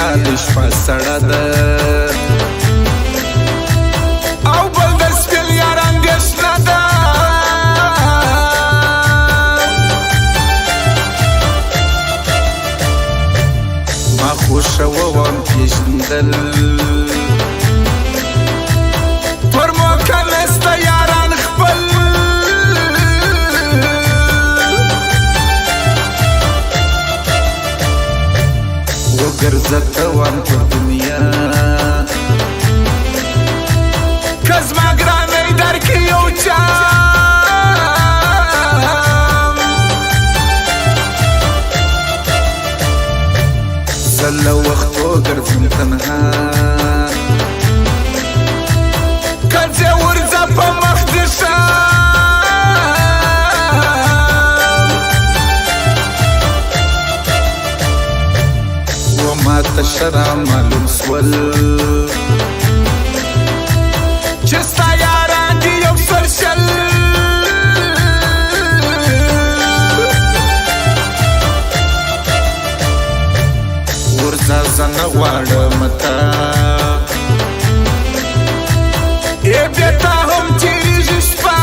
یاد شپه سړه ده او بل د سپین یار اندېښنه ده ما خوښوم پېژندل پر موقع نسته یاران خپل وګرځه توان پر دنیا که زما ګرانۍ درکړي یو چا زه له وختو ګرځم تنها که ځې ورځه په مخ دې شه ماته شرع معلوم سول چې ستا یاران دي یو سل شل ورځه زه نه غواړم تا بیا تا هم تېرېږي شپه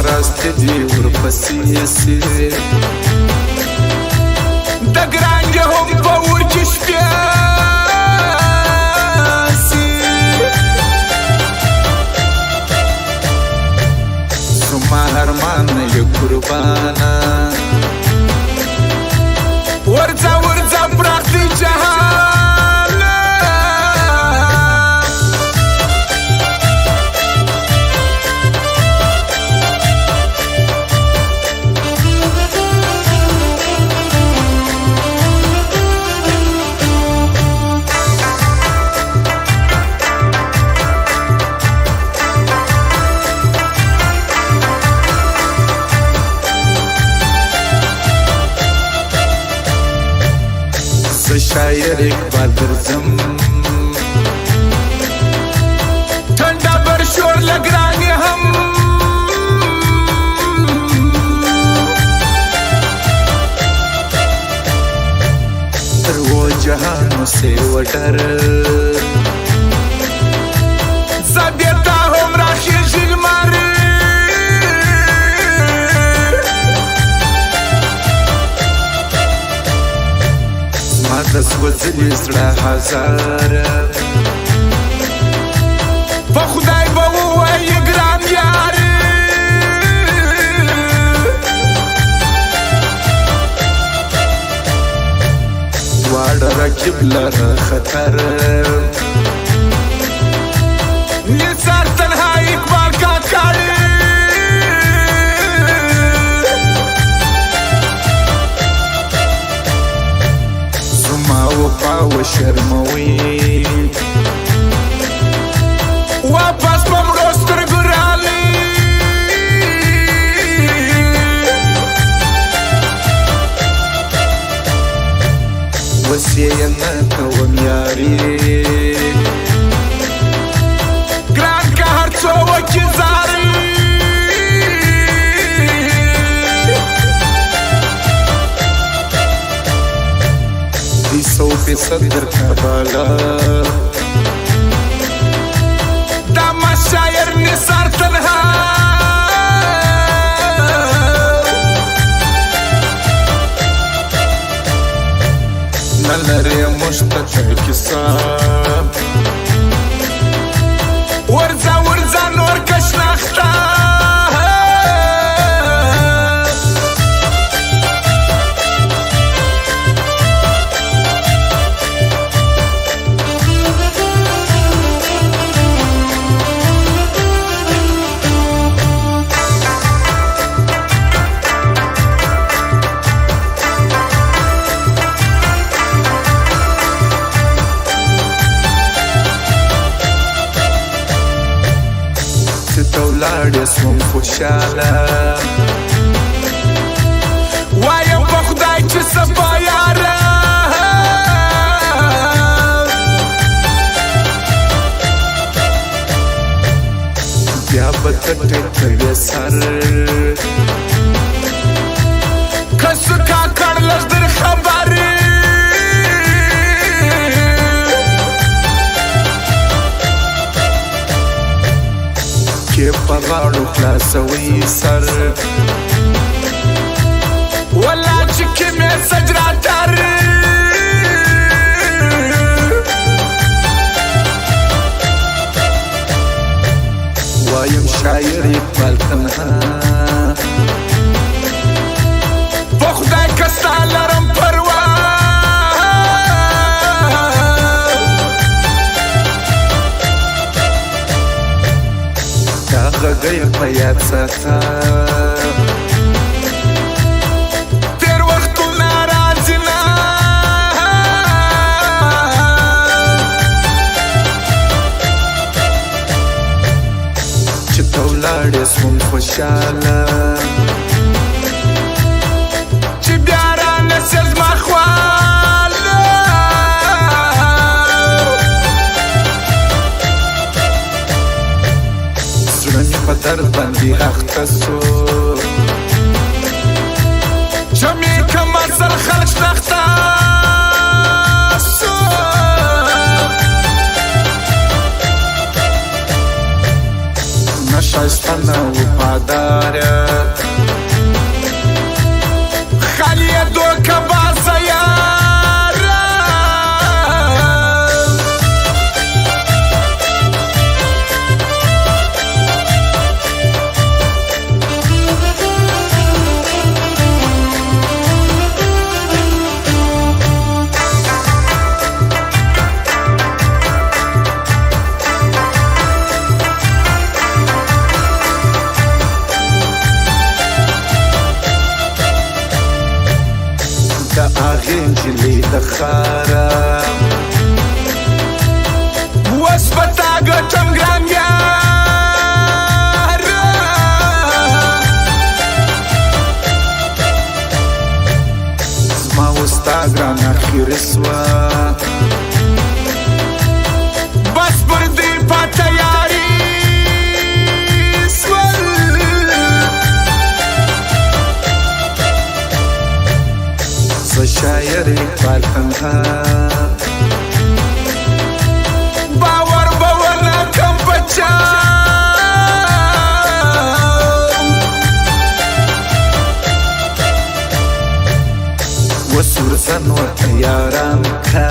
راسته دی ورپسې سي د ګرانجه هم په اور کې شپې سي زما ارمان یې قربانه ورځه ورځه پراخ دی جهان شاعر اقبال درځم ټنډه بر شور لګرانې هم تر و جهانو سے وډر زه بېرته هم راخېږي لمر د سوځلي زړه هزاره په خدای به ووایې ګران یار دواړه رقیب لره خطر نثار تنها اقبال کاکړ وفا و شرموي واپس په مړو سترګو رالي وسیه نه کوم یاري ګران که هر څو وکړي زاري فیصد در کبالا دا ما شاعر نثار تنها نلري مشتاق کیسه ورځه ورځه نور کشناخته لاړې سوم خوشاله وایم په خدای چې صفا یاره بیا به ته ټکوې سر خلاصوي سر ولا چې کمې سجراتر وایم شاعر اقبال تنها په خدای که ستا لرم پروا دا غږی په یاد ساته تېر وختونه راځي نه چې ته ولاړې سوم خوشحاله چې بیا رانسې زما خواله زړه مې په درد باندې اخته سو چې مې کمه سر خلق شنخته سو نه ښایسته نه وفاداره خالی یې دوکه بازه یاره د هغې نجلۍ د ښاره اوس به تا ګټم ګران یاره زما اوس تا ګران اخیرې سوه بس پر دې په تیاري شاعر اقبال تنها باور باور کم بچا وسور زن و تیاران کا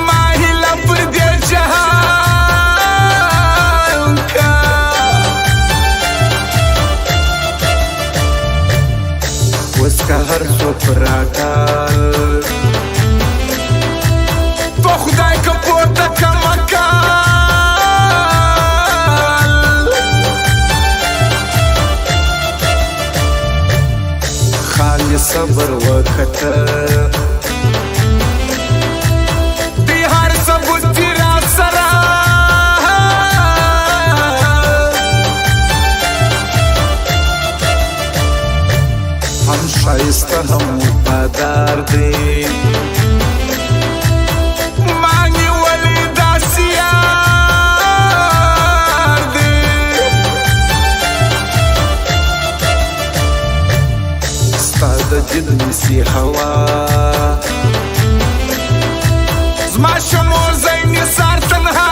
ماهی لپر دی جهان کا وس که هر څوک راټال په خدای که پورته کمه کال خالی صبر وکته دی هر ثبوت دی را سره هم شایسته هم وفادار دی ما نیولې داسې یار دی ستا د دل نیسي هوا زما شمور ځای نثار تنها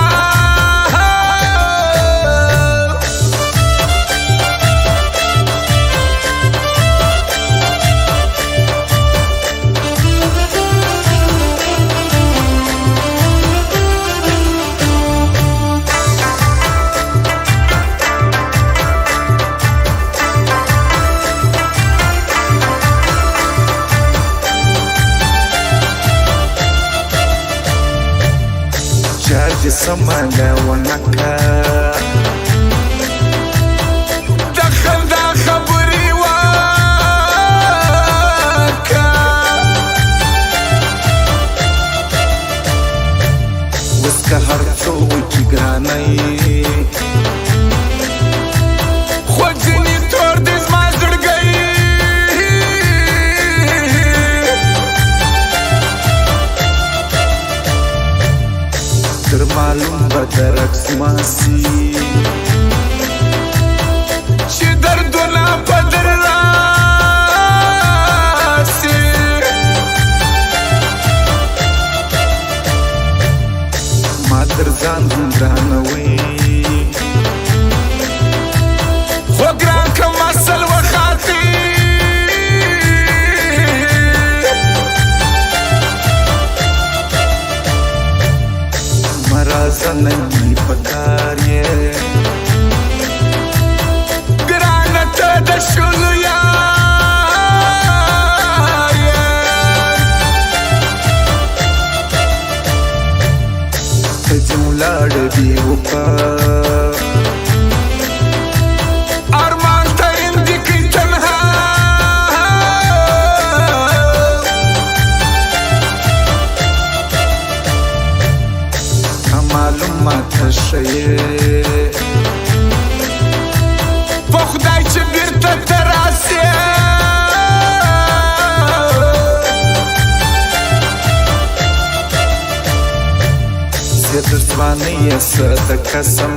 جاج سمانه ونکه دخل دا خبرې وکه اوس که هر څه وکړي ګرانۍ خو ځینې تور دی زما زړګی در معلوم به درک زما سي زمانه یې څه د قسم